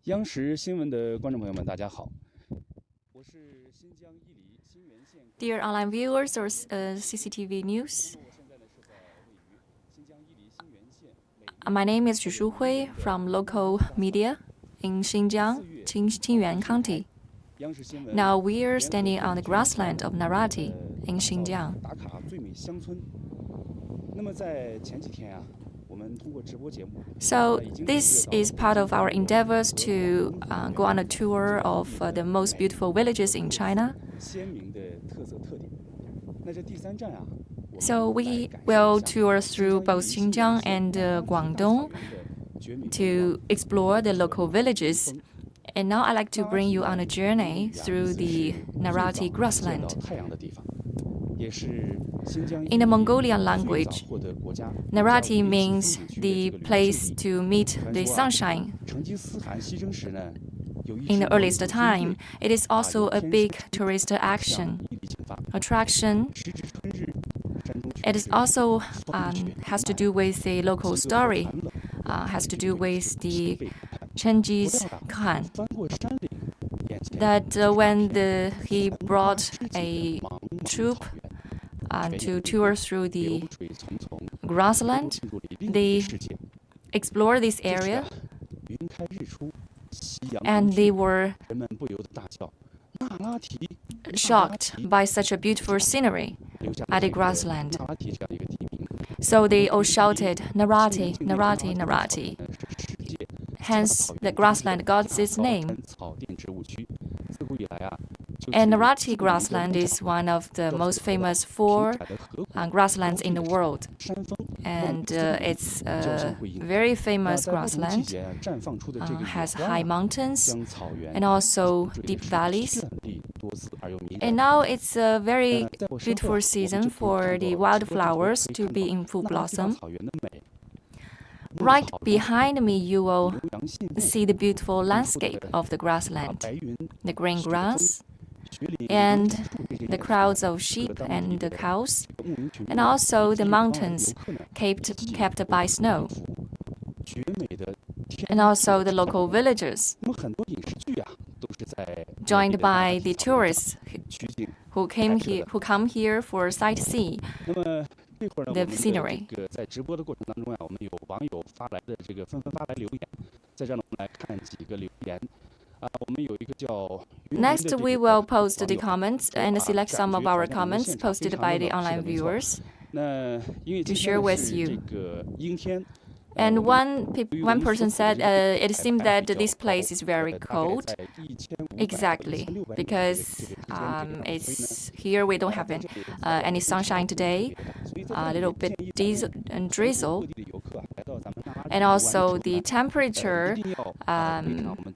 央视新闻的观众朋友们，大家好，我是新疆伊犁新源县。Dear online viewers or CCTV News, my name is Xu Hui from local media in Xinjiang, Tianshan County. Now we are standing on the grassland of Narati in Xinjiang. 打卡最美乡村。那么在前几天啊。So this is part of our endeavors to go on a tour of the most beautiful villages in China. So we will tour through both Xinjiang and Guangdong to explore the local villages. And now I'd like to bring you on a journey through the Narati Grassland. In the Mongolian language, Narati means the place to meet the sunshine. In the earliest time, it is also a big tourist attraction. It is also has to do with the local story, has to do with the Genghis Khan. That when he brought a troop to tour through the grassland, they explored this area, and they were shocked by such a beautiful scenery at the grassland. So they all shouted, "Narati, Narati, Narati." Hence, the grassland got its name. And Narati Grassland is one of the most famous 4 grasslands in the world. And it's a very famous grassland, has high mountains and also deep valleys. And now it's a very beautiful season for the wildflowers to be in full blossom. Right behind me, you will see the beautiful landscape of the grassland, the green grass, and the crowds of sheep and the cows, and also the mountains kept by snow, and also the local villagers, joined by the tourists who come here for sightseeing the scenery. Next, we will post the comments and select some of our comments posted by the online viewers to share with you. And one person said it seems that this place is very cold. Exactly, because it's here we don't have any sunshine today, a little bit drizzle. And also the temperature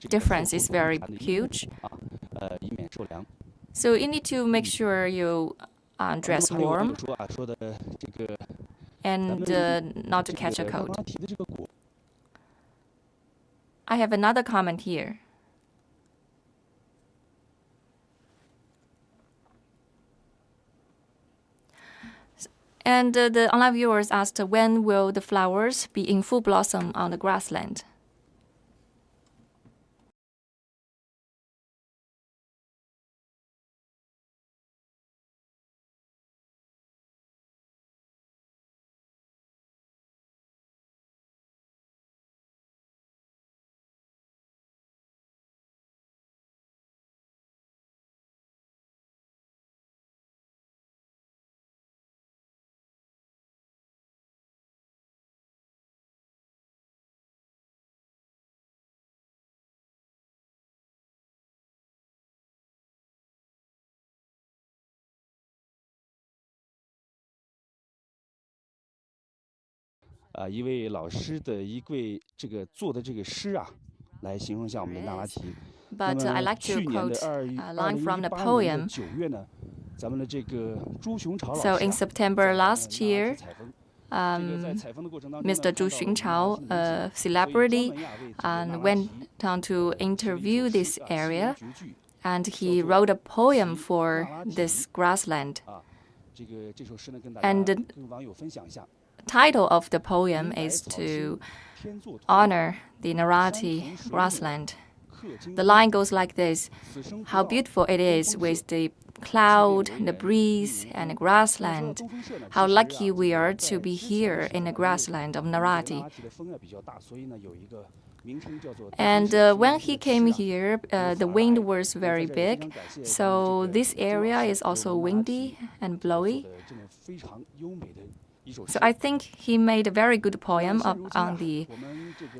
difference is very huge. So you need to make sure you dress warm and not to catch a cold. I have another comment here. And the online viewers asked, when will the flowers be in full blossom on the grassland?一位老师的这个做的这个诗啊，来形容一下我们的那拉提。But I like to quote a line from the poem. So in September last year, Mr. Zhu Xunchao, a celebrity, went on to interview this area, and he wrote a poem for this grassland. And the title of the poem is to honor the Narati Grassland The line goes like this. How beautiful it is with the cloud, the breeze, and the grassland. How lucky we are to be here in the grassland of Narati. And when he came here, the wind was very big, so this area is also windy and blowy. So I think he made a very good poem on the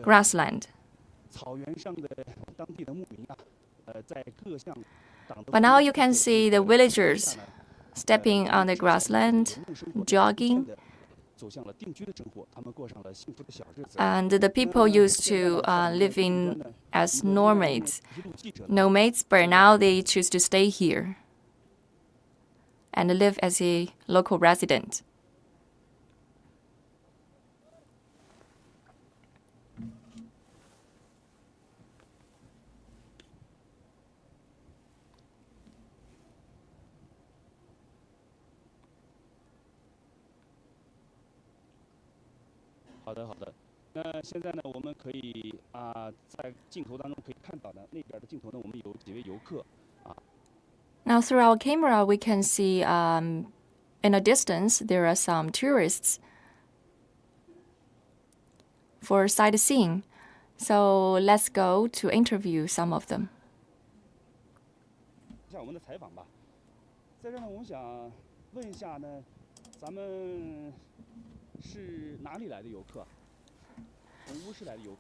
grassland. But now you can see the villagers stepping on the grassland, jogging. And the people used to live in as nomads, but now they choose to stay here and live as a local resident. Now through our camera, we can see in a distance there are some tourists for sightseeing. So let's go to interview some of them.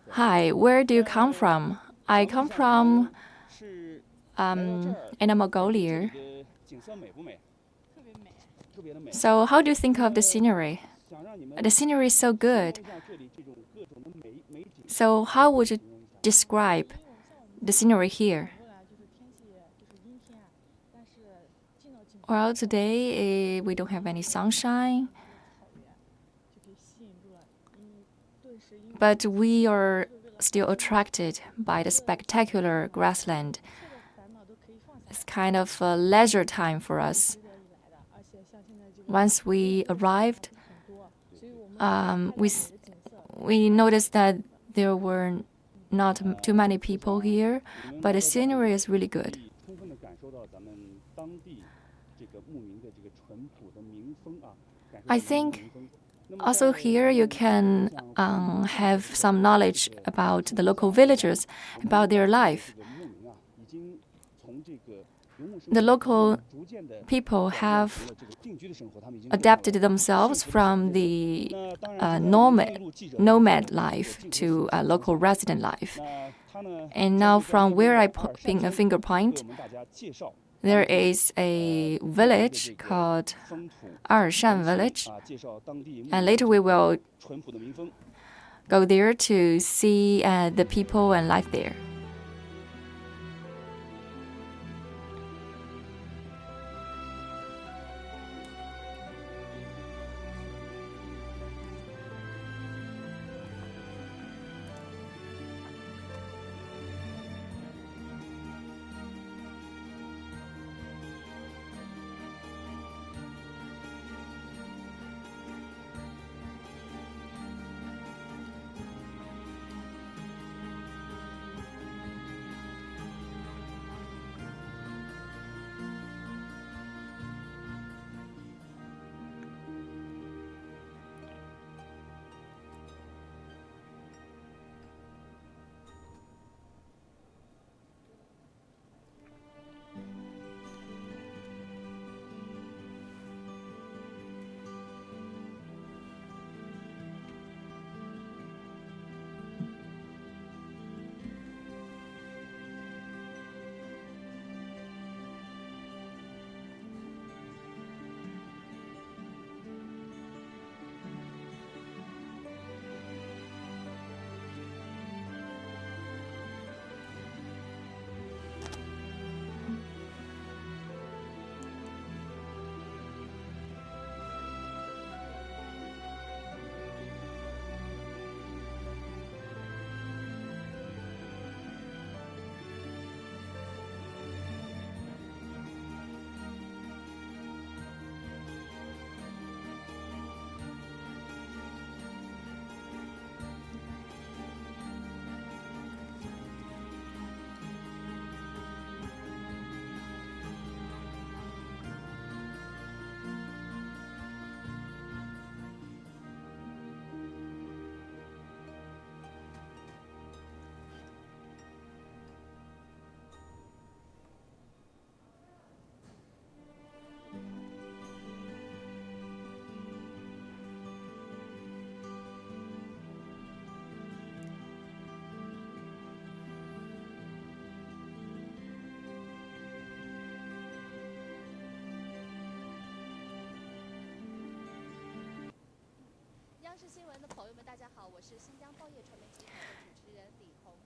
Hi, where do you come from? I come from Inner Mongolia. So how do you think of the scenery? The scenery is so good. So how would you describe the scenery here? Well, today we don't have any sunshine. But we are still attracted by the spectacular grassland. It's kind of a leisure time for us. Once we arrived, we noticed that there were not too many people here, but the scenery is really good. I think also here you can have some knowledge about the local villagers, about their life. The local people have adapted themselves from the nomad life to a local resident life. And now from where I finger point, there is a village called Alxa village, and later we will go there to see the people and life there.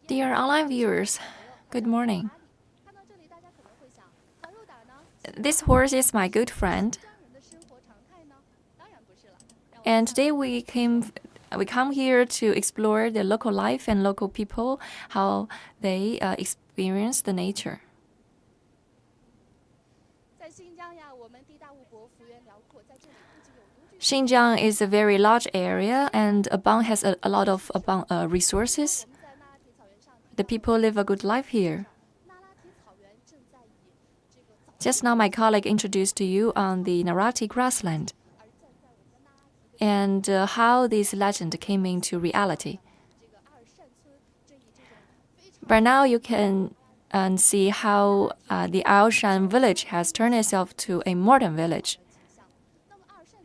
Dear online viewers, good morning. This horse is my good friend. And today we come here to explore the local life and local people, how they experience the nature. Xinjiang is a very large area and has a lot of resources. The people live a good life here. Just now my colleague introduced to you on the Narati Grassland and how this legend came into reality. By now you can see how the Alxa village has turned itself to a modern village.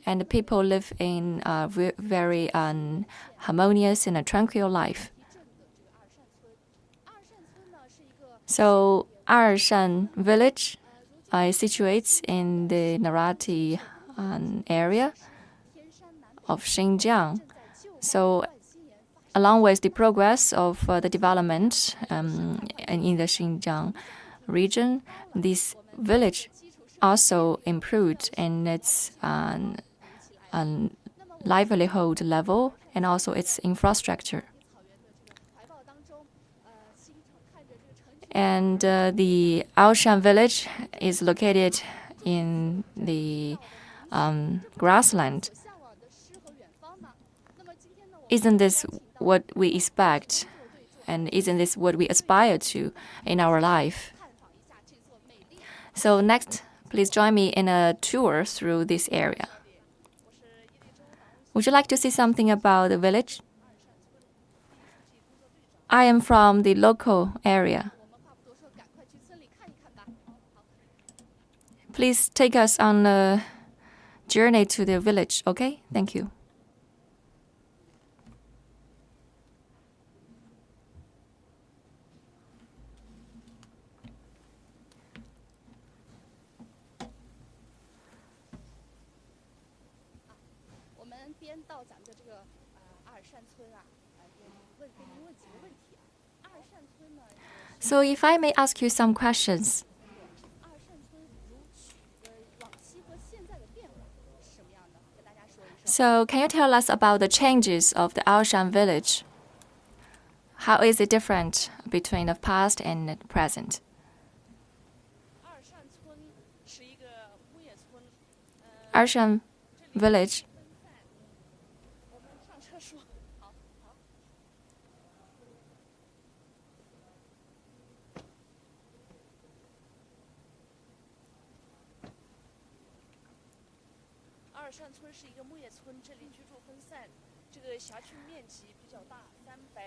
And the people live in a very harmonious and a tranquil life. So Alxa village is situated in the Narati area of Xinjiang. So along with the progress of the development in the Xinjiang region, this village also improved in its livelihood level and also its infrastructure. And the Alxa village is located in the grassland. Isn't this what we expect? And isn't this what we aspire to in our life? So next, please join me in a tour through this area. Would you like to see something about the village? I am from the local area. Please take us on a journey to the village, okay? Thank you. So if I may ask you some questions. So can you tell us about the changes of the Alxa village? How is it different between the past and the present? Alxa village .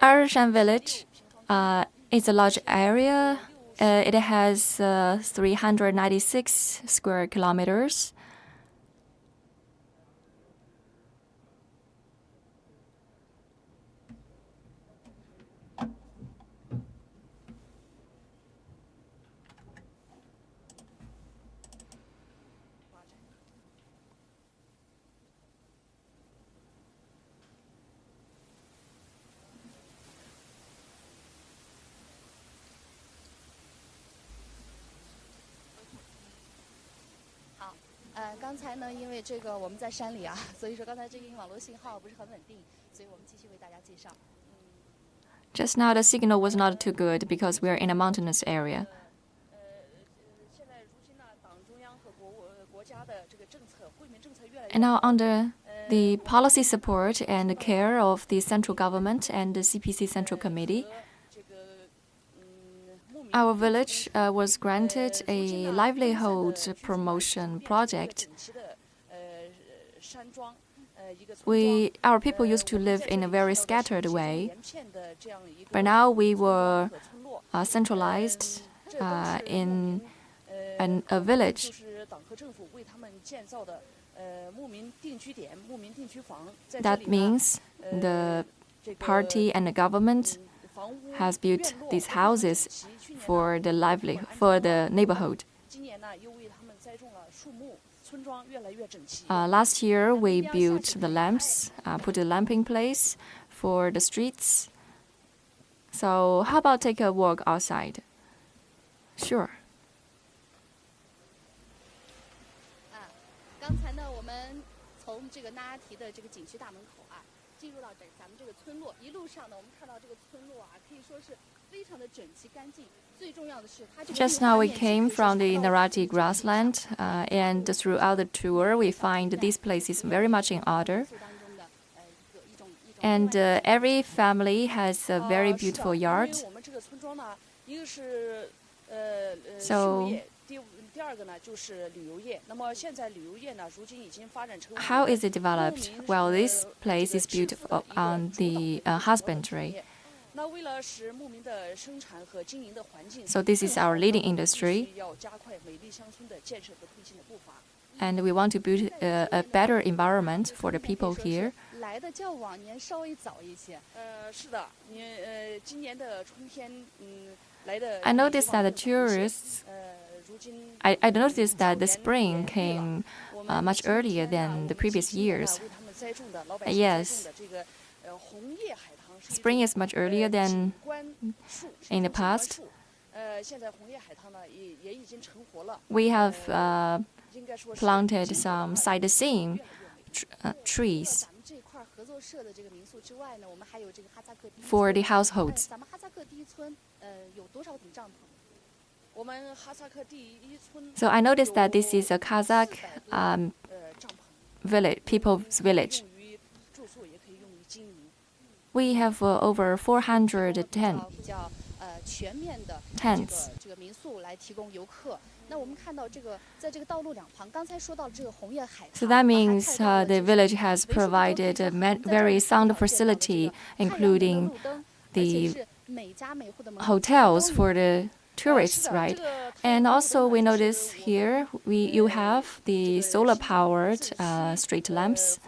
Alxa village is a large area. It has 396 square kilometers. Just now the signal was not too good because we are in a mountainous area. And now under the policy support and the care of the central government and the CPC Central Committee, our village was granted a livelihood promotion project. Our people used to live in a very scattered way, but now we were centralized in a village. That means the party and the government has built these houses for the neighborhood. Last year, we built the lamps, put a lamping place for the streets. So how about take a walk outside? Sure. 刚才呢，我们从这个那拉提的这个景区大门口啊，进入到咱们这个村落。一路上呢，我们看到这个村落啊，可以说是非常的整齐干净。最重要的是，它这个 Just now we came from the Narati Grassland, and throughout the tour, we find this place is very much in order. And every family has a very beautiful yard. So how is it developed? Well, this place is built on the husbandry. So this is our leading industry. And we want to build a better environment for the people here. I noticed that the tourists, I noticed that the spring came much earlier than the previous years. Yes, spring is much earlier than in the past. We have planted some sightseeing trees for the households. So I noticed that this is a Kazakh village, people's village. We have over 400 tents. So that means the village has provided a very sound facility, including the hotels for the tourists, right? And also we notice here you have the solar-powered street lamps.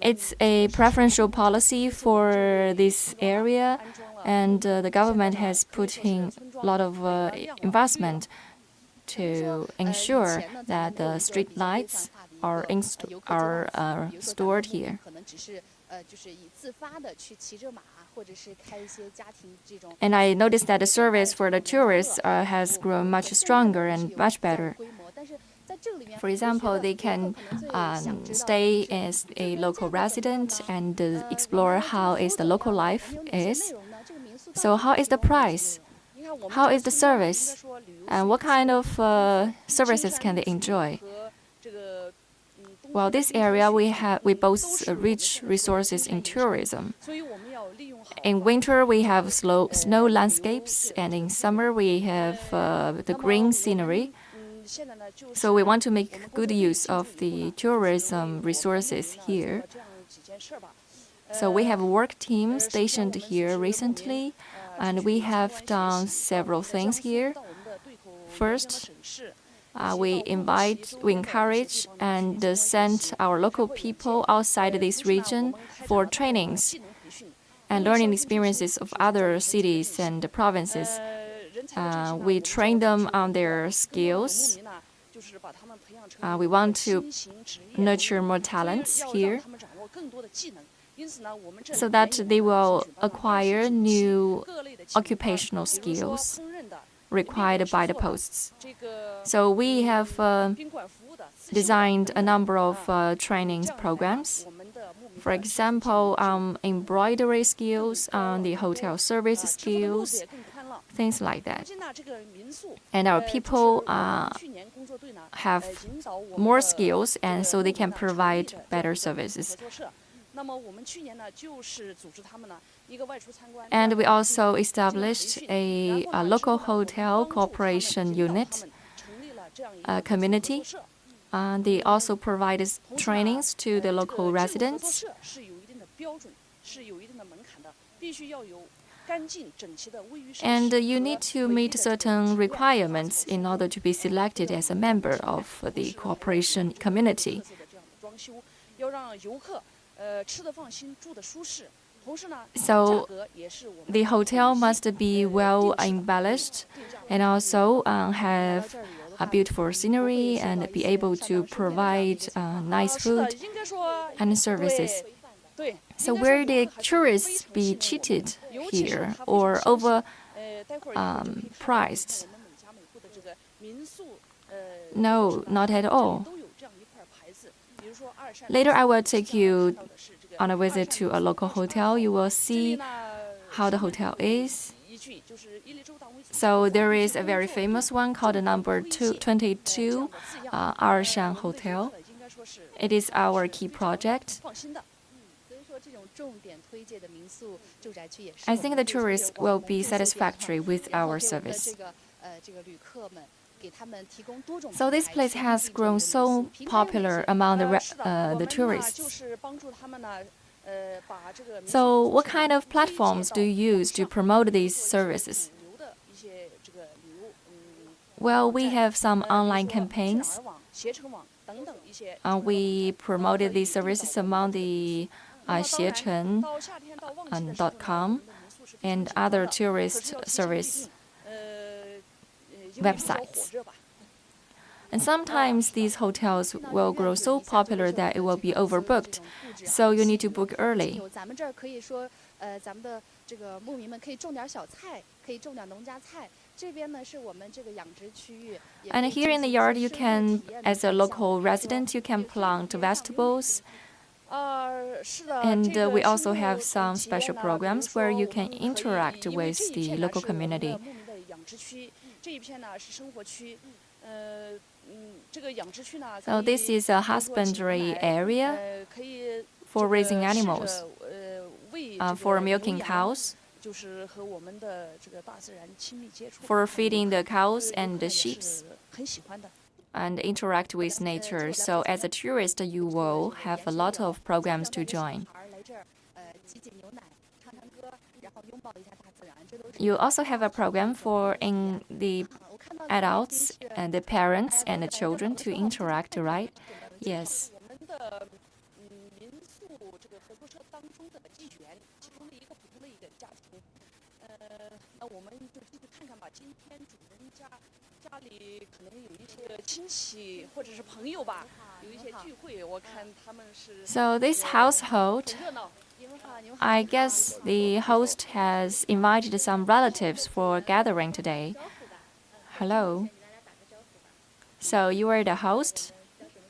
It's a preferential policy for this area, and the government has put in a lot of investment to ensure that the street lights are stored here. And I noticed that the service for the tourists has grown much stronger and much better. For example, they can stay as a local resident and explore how is the local life is. So how is the price? How is the service? And what kind of services can they enjoy? Well, this area we boast rich resources in tourism. In winter, we have snow landscapes, and in summer, we have the green scenery. So we want to make good use of the tourism resources here. So we have a work team stationed here recently, and we have done several things here. First, we encourage and send our local people outside this region for trainings and learning experiences of other cities and provinces. We train them on their skills. We want to nurture more talents here so that they will acquire new occupational skills required by the posts. So we have designed a number of training programs. For example, embroidery skills, the hotel service skills, things like that. And our people have more skills, and so they can provide better services. And we also established a local hotel cooperation unit, community. They also provide trainings to the local residents. And you need to meet certain requirements in order to be selected as a member of the cooperation community. So the hotel must be well embellished and also have a beautiful scenery and be able to provide nice food and services. So will the tourists be cheated here or overpriced? No, not at all. Later, I will take you on a visit to a local hotel. You will see how the hotel is. So there is a very famous one called the number 22 Alxa Hotel. It is our key project. I think the tourists will be satisfactory with our service. So this place has grown so popular among the tourists. So what kind of platforms do you use to promote these services? Well, we have some online campaigns. We promoted these services among the Xiecheng.com and other tourist service websites. And sometimes these hotels will grow so popular that it will be overbooked, so you need to book early. And here in the yard, you can, as a local resident, you can plant vegetables. And we also have some special programs where you can interact with the local community. So this is a husbandry area for raising animals, for milking cows, for feeding the cows and the sheep, and interact with nature. So as a tourist, you will have a lot of programs to join. You also have a program for the adults and the parents and the children to interact, right? Yes. So this household, I guess the host has invited some relatives for a gathering today. Hello. So you are the host?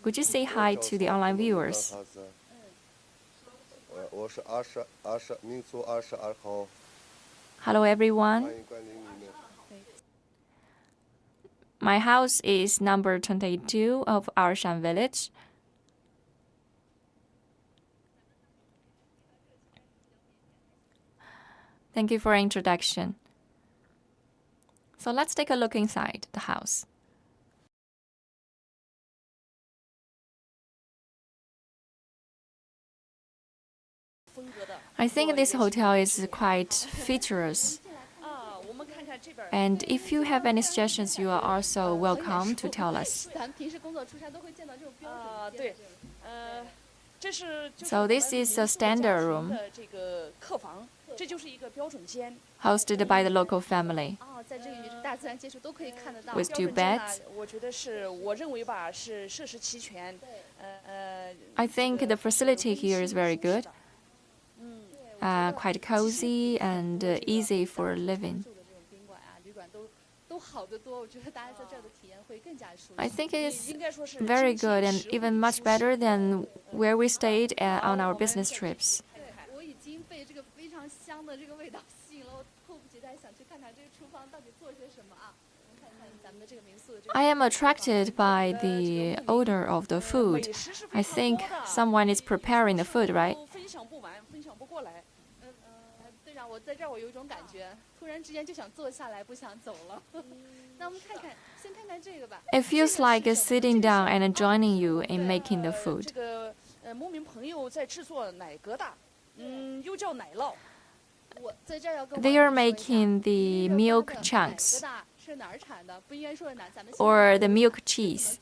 Could you say hi to the online viewers? Hello everyone. My house is number 22 of Arshan village. Thank you for your introduction. So let's take a look inside the house. I think this hotel is quite featureless. And if you have any suggestions, you are also welcome to tell us. So this is a standard room, hosted by the local family, with 2 beds. I think the facility here is very good, quite cozy and easy for living. I think it is very good and even much better than where we stayed on our business trips. I am attracted by the odor of the food. I think someone is preparing the food, right? It feels like sitting down and joining you in making the food. They are making the milk chunks or the milk cheese.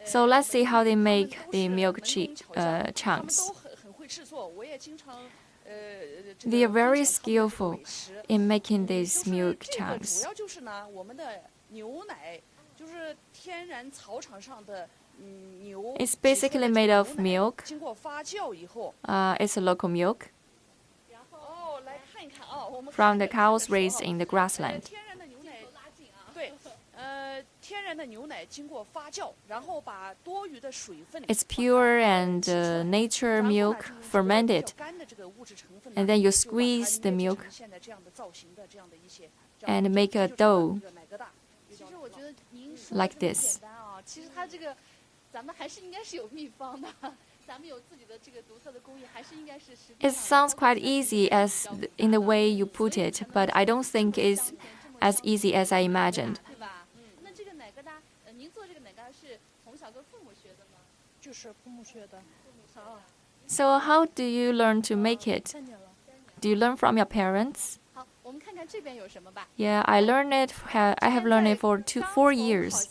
So let's see how they make the milk chunks. They are very skillful in making these milk chunks. It's basically made of milk. It's a local milk from the cows raised in the grassland. It's pure and nature milk fermented. And then you squeeze the milk and make a dough like this. It sounds quite easy as in the way you put it, but I don't think it's as easy as I imagined. So how do you learn to make it? Do you learn from your parents? Yeah, I learned it. I have learned it for 4 years.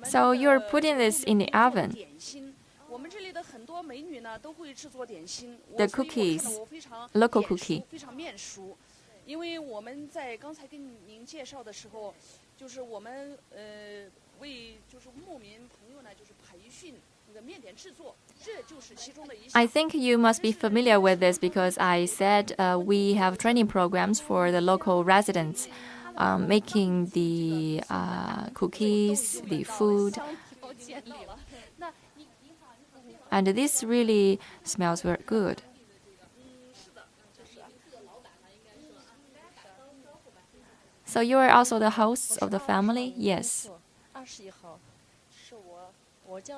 So you're putting this in the oven. The cookies, local cookie. I think you must be familiar with this because I said we have training programs for the local residents, making the cookies, the food. And this really smells very good. So you are also the hosts of the family? Yes.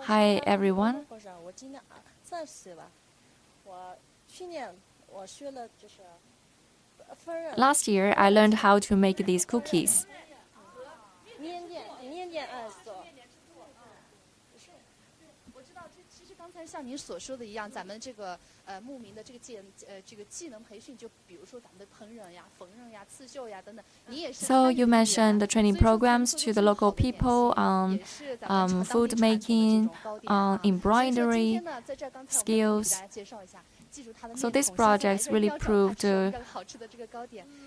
Hi, everyone. Last year, I learned how to make these cookies. So you mentioned the training programs to the local people on food making, on embroidery skills. So these projects really proved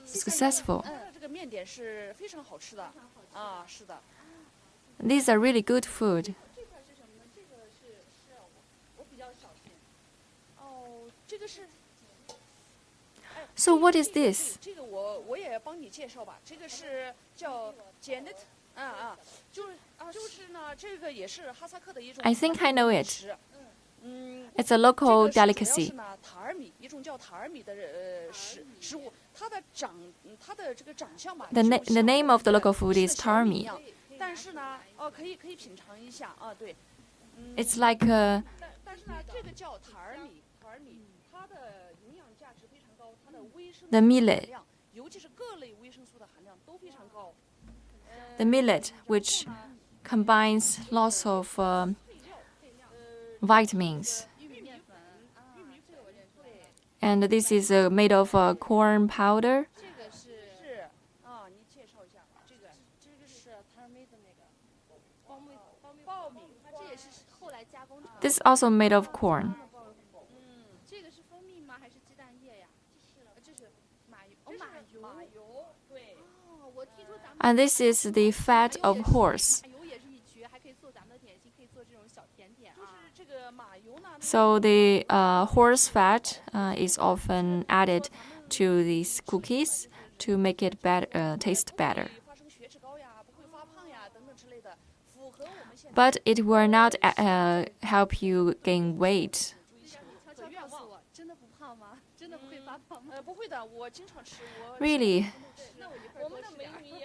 successful. These are really good food. So what is this? I think I know it. It's a local delicacy. The name of the local food is tarmi. It's like a... the millet. The millet, which combines lots of vitamins. And this is made of corn powder. This is also made of corn. And this is the fat of horse. So the horse fat is often added to these cookies to make it taste better. But it will not help you gain weight. Really?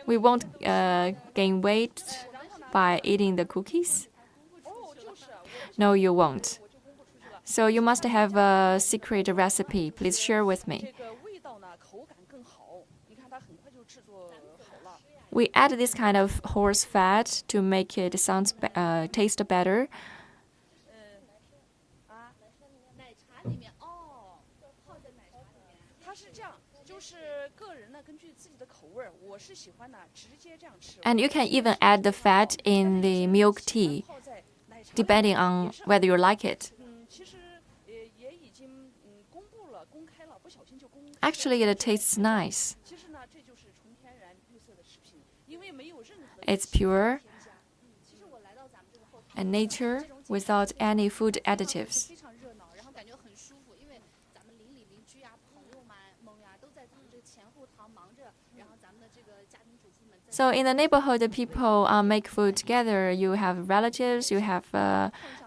We won't gain weight by eating the cookies? No, you won't. So you must have a secret recipe. Please share with me. We add this kind of horse fat to make it taste better. And you can even add the fat in the milk tea, depending on whether you like it. Actually, it tastes nice. It's pure and nature without any food additives. So in the neighborhood, the people make food together. You have relatives, you have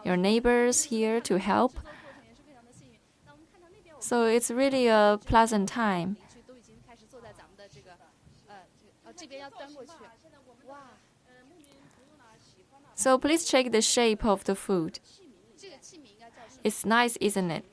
your neighbors here to help. So it's really a pleasant time. So please check the shape of the food. It's nice, isn't it?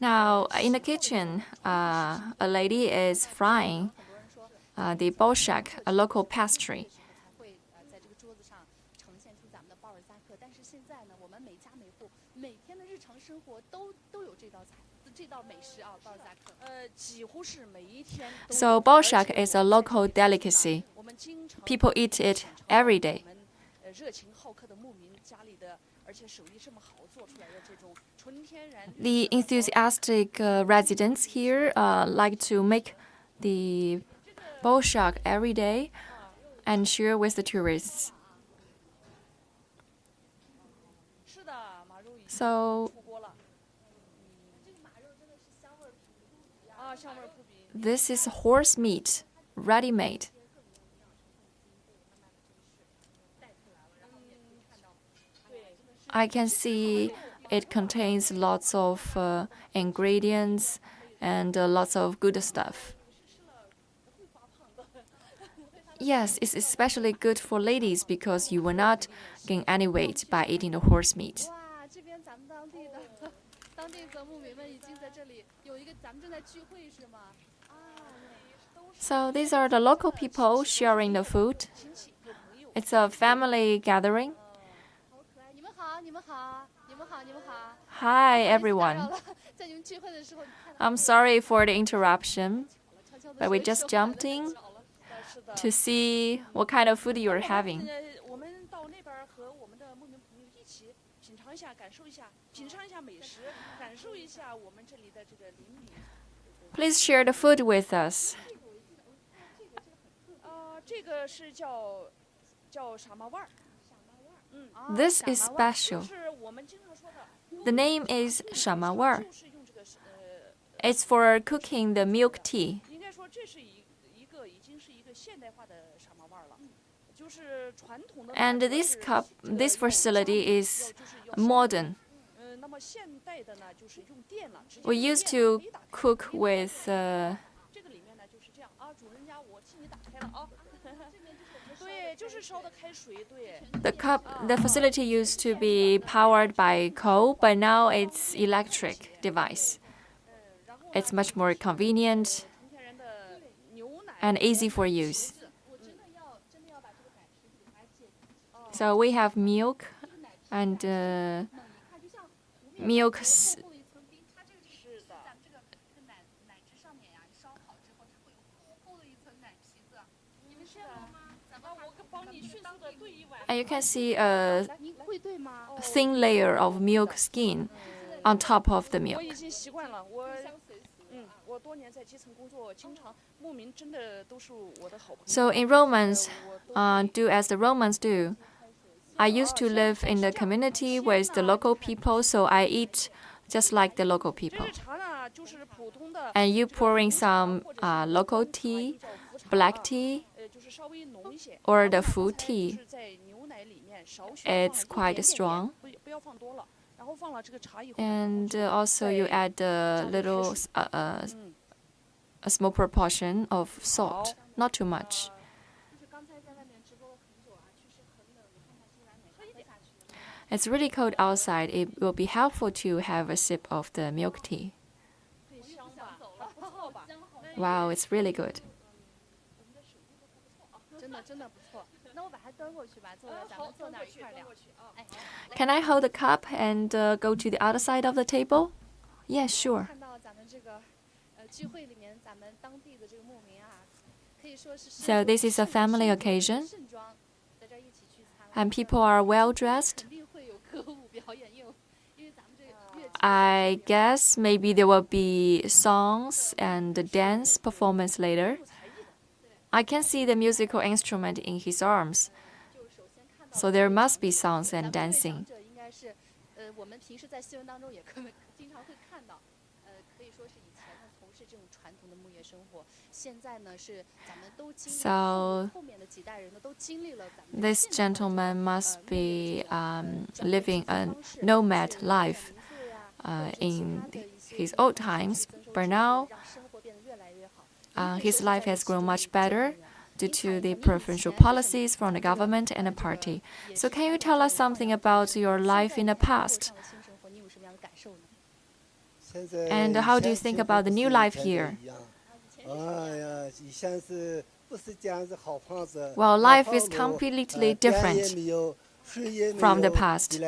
Now, in the kitchen, a lady is frying the bowshock, a local pastry. So bowshock is a local delicacy. People eat it every day. The enthusiastic residents here like to make the bowshock every day and share with the tourists. So this is horse meat, ready-made. I can see it contains lots of ingredients and lots of good stuff. Yes, it's especially good for ladies because you will not gain any weight by eating the horse meat. So these are the local people sharing the food. It's a family gathering. Hi, everyone. I'm sorry for the interruption, but we just jumped in to see what kind of food you're having. Please share the food with us. This is special. The name is samawar. It's for cooking the milk tea. And this facility is modern. We used to cook with the facility used to be powered by coal, but now it's electric device. It's much more convenient and easy for use. So we have milk and milk. And you can see a thin layer of milk skin on top of the milk. So in Romans, do as the Romans do. I used to live in the community with the local people, so I eat just like the local people. And you pouring some local tea, black tea, or the fruit tea. It's quite strong. And also you add a little, a small proportion of salt, not too much. It's really cold outside. It will be helpful to have a sip of the milk tea. Wow, it's really good. Can I hold the cup and go to the other side of the table? Yeah, sure. So this is a family occasion, and people are well dressed. I guess maybe there will be songs and dance performance later. I can see the musical instrument in his arms, so there must be songs and dancing. So this gentleman must be living a nomad life in his old times, but now his life has grown much better due to the preferential policies from the government and the party. So can you tell us something about your life in the past? And how do you think about the new life here? Well, life is completely different from the past.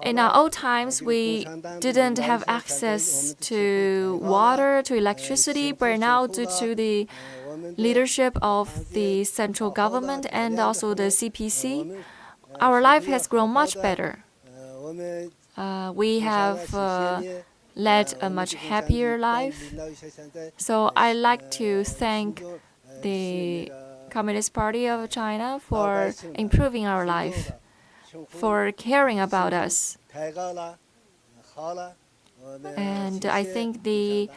In our old times, we didn't have access to water, to electricity, but now due to the leadership of the central government and also the CPC, our life has grown much better. We have led a much happier life. So I like to thank the Communist Party of China for improving our life, for caring about us. And I think they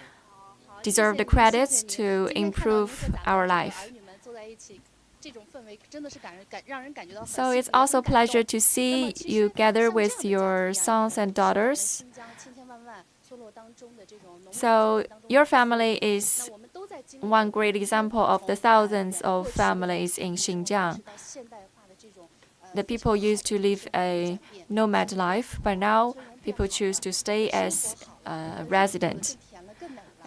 deserve the credits to improve our life. So it's also a pleasure to see you gather with your sons and daughters. So your family is one great example of the thousands of families in Xinjiang. The people used to live a nomad life, but now people choose to stay as a resident.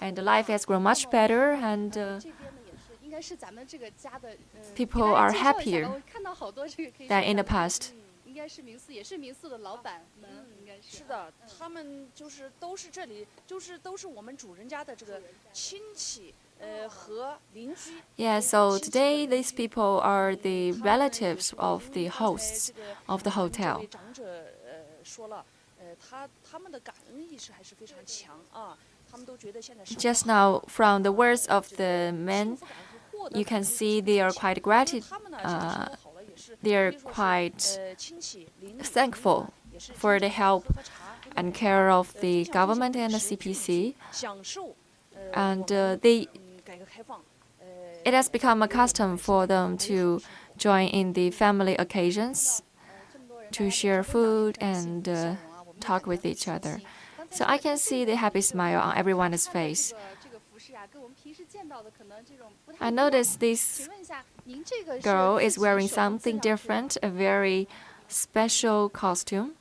And the life has grown much better, and people are happier than in the past. 是的，他们都是这里，都是我们主人家的这个亲戚，和邻居。Yeah, so today these people are the relatives of the hosts of the hotel. 长者说了，他们的感恩意识还是非常强啊，他们都觉得现在。Just now, from the words of the men, you can see they are quite thankful for the help and care of the government and the CPC. And it has become a custom for them to join in the family occasions, to share food and talk with each other. So I can see the happy smile on everyone's face. I noticed this girl is wearing something different, a very special costume.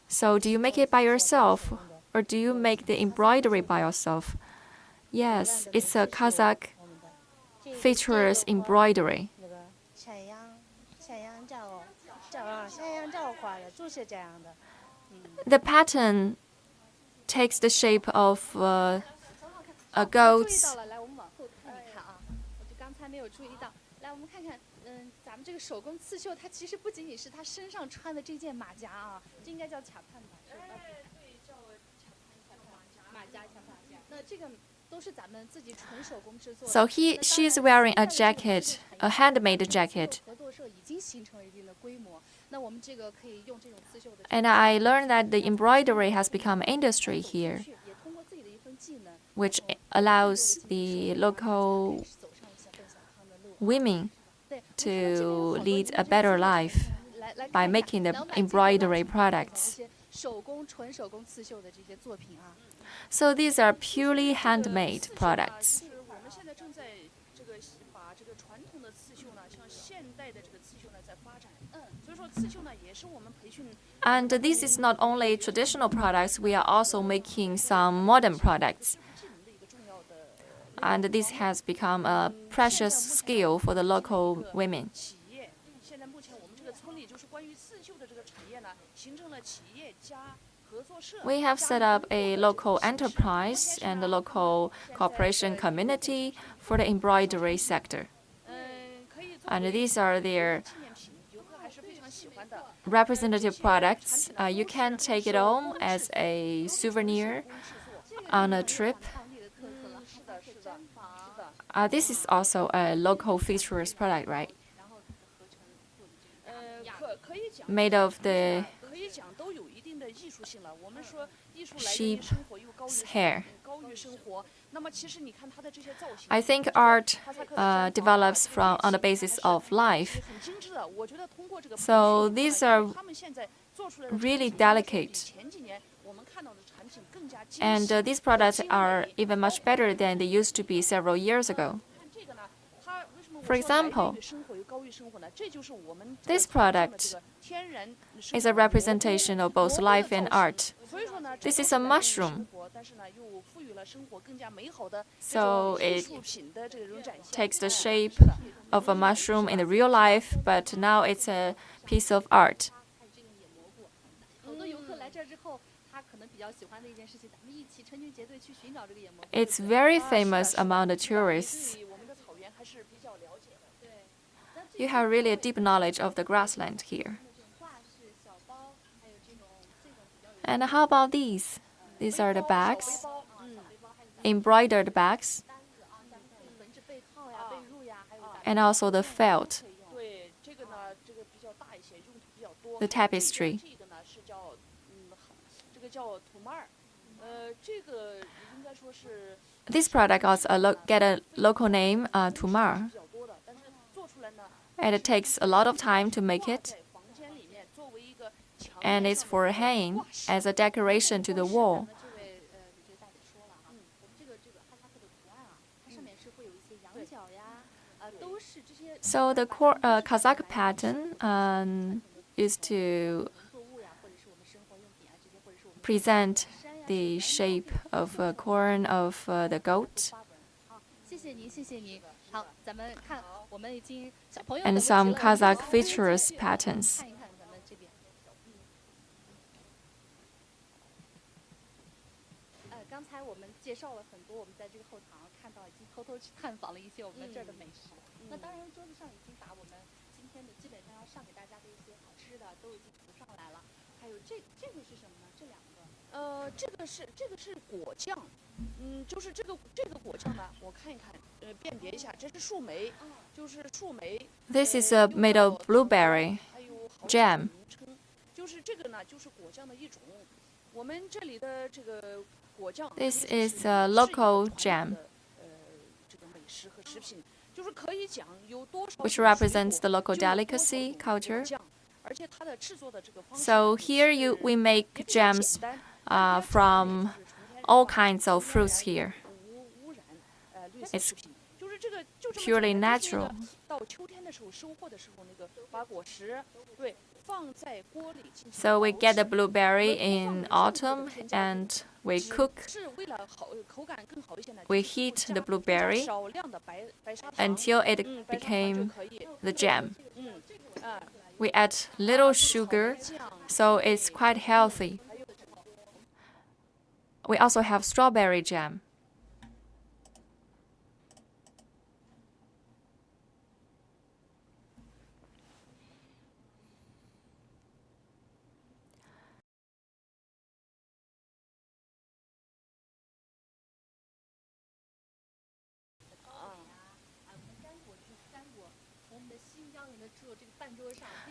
So do you make it by yourself, or do you make the embroidery by yourself? Yes, it's a Kazakh features embroidery. The pattern takes the shape of a goat's. 这个手工刺绣，它其实不仅仅是他身上穿的这件马甲啊，这应该叫卡帕吧？对，叫马甲。那这个都是咱们自己纯手工制作的。 So she's wearing a jacket, a handmade jacket. 合作社已经形成了一定的规模。那我们这个可以用这种刺绣的。And I learned that the embroidery has become industry here, 也通过自己的一份技能， which allows the local women to lead a better life by making the embroidery products. So these are purely handmade products. And this is not only traditional products, we are also making some modern products. And this has become a precious skill for the local women. We have set up a local enterprise and a local cooperation community for the embroidery sector. And these are their representative products. You can take it home as a souvenir on a trip. This is also a local features product, right? Made of the sheep's hair. I think art develops on the basis of life. So these are really delicate. And these products are even much better than they used to be several years ago. For example, this product is a representation of both life and art. This is a mushroom. So it takes the shape of a mushroom in the real life, but now it's a piece of art. It's very famous among the tourists. You have really a deep knowledge of the grassland here. And how about these? These are the bags, embroidered bags, and also the felt, the tapestry. This product also get a local name, Tumar. And it takes a lot of time to make it. And it's for hanging as a decoration to the wall. So the Kazakh pattern is to present the shape of corn of the goat. And some Kazakh features patterns. This is made of blueberry jam. This is a local jam, which represents the local delicacy culture. So here we make jams from all kinds of fruits here. It's purely natural. So we get the blueberry in autumn and we cook. We heat the blueberry until it became the jam. We add little sugar, so it's quite healthy. We also have strawberry jam.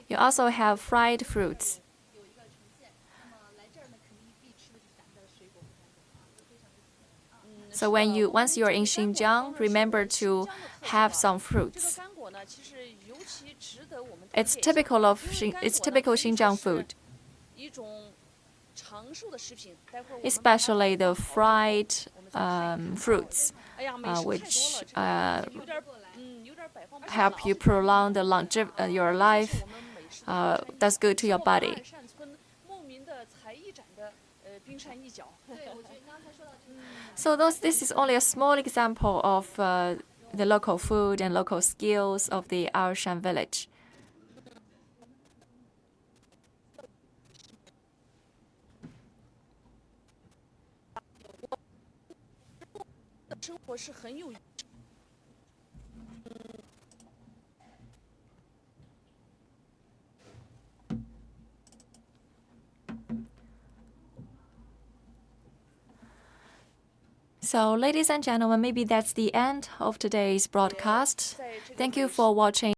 You also have fried fruits. So once you're in Xinjiang, remember to have some fruits. It's typical Xinjiang food, especially the fried fruits, which help you prolong your life. That's good to your body. So this is only a small example of the local food and local skills of the Alxa village. So, ladies and gentlemen, maybe that's the end of today's broadcast. Thank you for watching.